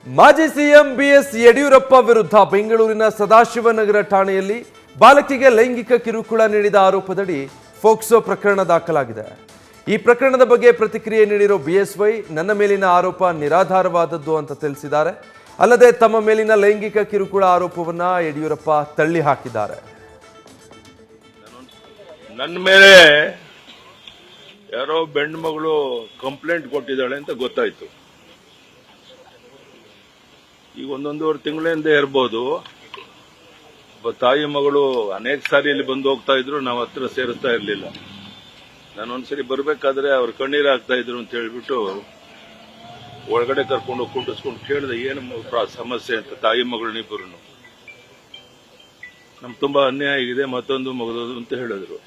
ಮಾಜಿ CM BS Yediyurappa ವಿರುದ್ಧ ಬೆಂಗಳೂರಿನ ಸದಾಶಿವನಗರ ಠಾಣೆಯಲ್ಲಿ ಬಾಲಕಿಗೆ ಲೈಂಗಿಕ ಕಿರುಕುಳ ನೀಡಿದ ಆರೋಪದಡಿ ಫೋಕ್ಸೋ ಪ್ರಕರಣ ದಾಖಲಾಗಿದೆ. ಈ ಪ್ರಕರಣದ ಬಗ್ಗೆ ಪ್ರತಿಕ್ರಿಯೆ ನೀಡಿರೋ ಬಿಎಸ್ವೈ ನನ್ನ ಮೇಲಿನ ಆರೋಪ ನಿರಾಧಾರವಾದದ್ದು ಅಂತ ತಿಳಿಸಿದ್ದಾರೆ. ಅಲ್ಲದೆ ತಮ್ಮ ಮೇಲಿನ ಲೈಂಗಿಕ ಕಿರುಕುಳ ಆರೋಪವನ್ನ ಯಡಿಯೂರಪ್ಪ ತಳ್ಳಿ ಹಾಕಿದ್ದಾರೆ. ನನ್ನ ಮೇಲೆ ಯಾರೋ ಬೆಂಡ್ ಮಗಳು ಕಂಪ್ಲೇಂಟ್ ಕೊಟ್ಟಿದ್ದಾಳೆ ಅಂತ ಗೊತ್ತಾಯ್ತು. ಈಗ 1.5 ತಿಂಗಳಿಂದ ಇರ್ಬೋದು. ಒಬ್ಬ ತಾಯಿ ಮಗಳು ಅನೇಕ ಸಾರಿ ಇಲ್ಲಿ ಬಂದು ಹೋಗ್ತಾ ಇದ್ರು, ನಾವು ಹತ್ರ ಸೇರಿಸ್ತಾ ಇರ್ಲಿಲ್ಲ. ನಾನೊಂದ್ಸರಿ ಬರ್ಬೇಕಾದ್ರೆ ಅವ್ರ ಕಣ್ಣೀರ್ ಆಗ್ತಾ ಇದ್ರು ಅಂತ ಹೇಳ್ಬಿಟ್ಟು ಒಳಗಡೆ ಕರ್ಕೊಂಡು ಕುಂಡಿಸ್ಕೊಂಡು ಕೇಳಿದೆ ಏನು ಸಮಸ್ಯೆ ಅಂತ. ತಾಯಿ ಮಗಳನ್ನಿಬ್ಬರು ನಮ್ಗೆ ತುಂಬಾ ಅನ್ಯಾಯ ಆಗಿದೆ, ಮತ್ತೊಂದು ಮಗದೋದು ಅಂತ ಹೇಳಿದ್ರು.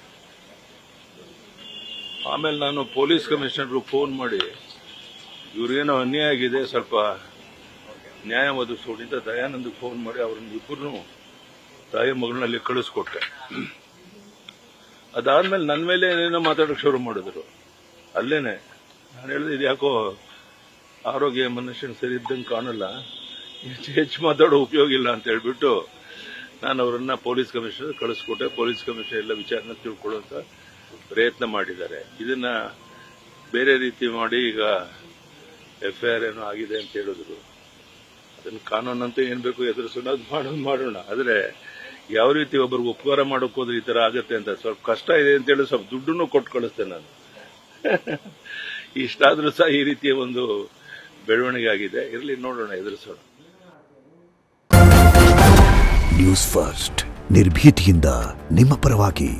ಆಮೇಲೆ ನಾನು ಪೊಲೀಸ್ ಕಮಿಷನರ್ಗೂ ಫೋನ್ ಮಾಡಿ ಇವ್ರಿಗೇನೋ ಅನ್ಯಾಯ ಆಗಿದೆ, ಸ್ವಲ್ಪ ನ್ಯಾಯ ಒದಗಿಸ್ಕೊಡಿ ಅಂತ ದಯಾನಂದ್ ಫೋನ್ ಮಾಡಿ ಅವ್ರನ್ನ ಇಬ್ಬರು ತಾಯಿ ಮಗಳನ್ನಲ್ಲಿ ಕಳಿಸ್ಕೊಟ್ಟೆ. ಅದಾದ್ಮೇಲೆ ನನ್ನ ಮೇಲೆ ಏನೇನೋ ಮಾತಾಡೋಕೆ ಶುರು ಮಾಡಿದ್ರು. ಅಲ್ಲೇನೆ ನಾನು ಹೇಳಿದೆ, ಇದು ಯಾಕೋ ಆರೋಗ್ಯ ಮನುಷ್ಯನ ಸರಿ ಇದ್ದಂಗೆ ಕಾಣಲ್ಲ, ಹೆಚ್ಚು ಮಾತಾಡೋ ಉಪಯೋಗ ಇಲ್ಲ ಅಂತ ಹೇಳ್ಬಿಟ್ಟು ನಾನು ಅವರನ್ನ ಪೊಲೀಸ್ ಕಮಿಷನರ್ ಕಳಿಸ್ಕೊಟ್ಟೆ. ಪೊಲೀಸ್ ಕಮಿಷನರ್ ಎಲ್ಲ ವಿಚಾರನ ತಿಳ್ಕೊಳ್ಳುವಂತ ಪ್ರಯತ್ನ ಮಾಡಿದ್ದಾರೆ. ಇದನ್ನ ಬೇರೆ ರೀತಿ ಮಾಡಿ ಈಗ FIR ಏನೋ ಆಗಿದೆ ಅಂತ ಹೇಳಿದ್ರು. ಅದನ್ನ ಕಾನೂನಂತೂ ಏನ್ ಬೇಕು ಎದುರಿಸೋಣ, ಅದು ಮಾಡೋಣ. ಆದ್ರೆ ಯಾವ ರೀತಿ ಒಬ್ಬರಿಗೆ ಉಪಕಾರ ಮಾಡೋಕೆ ಹೋದ್ರೆ ಈ ತರ ಆಗತ್ತೆ ಅಂತ ಸ್ವಲ್ಪ ಕಷ್ಟ ಇದೆ ಅಂತ ಹೇಳಿ ಸ್ವಲ್ಪ ದುಡ್ಡನ್ನು ಕೊಟ್ಟು ಕಳಿಸ್ತೇನೆ ನಾನು. ಇಷ್ಟಾದ್ರೂ ಸಹ ಈ ರೀತಿಯ ಒಂದು ಬೆಳವಣಿಗೆ ಆಗಿದೆ. ಇರಲಿ, ನೋಡೋಣ, ಎದುರಿಸೋಣ. ನ್ಯೂಸ್ ಫಸ್ಟ್ ನಿರ್ಭೀತಿಯಿಂದ ನಿಮ್ಮ ಪರವಾಗಿ.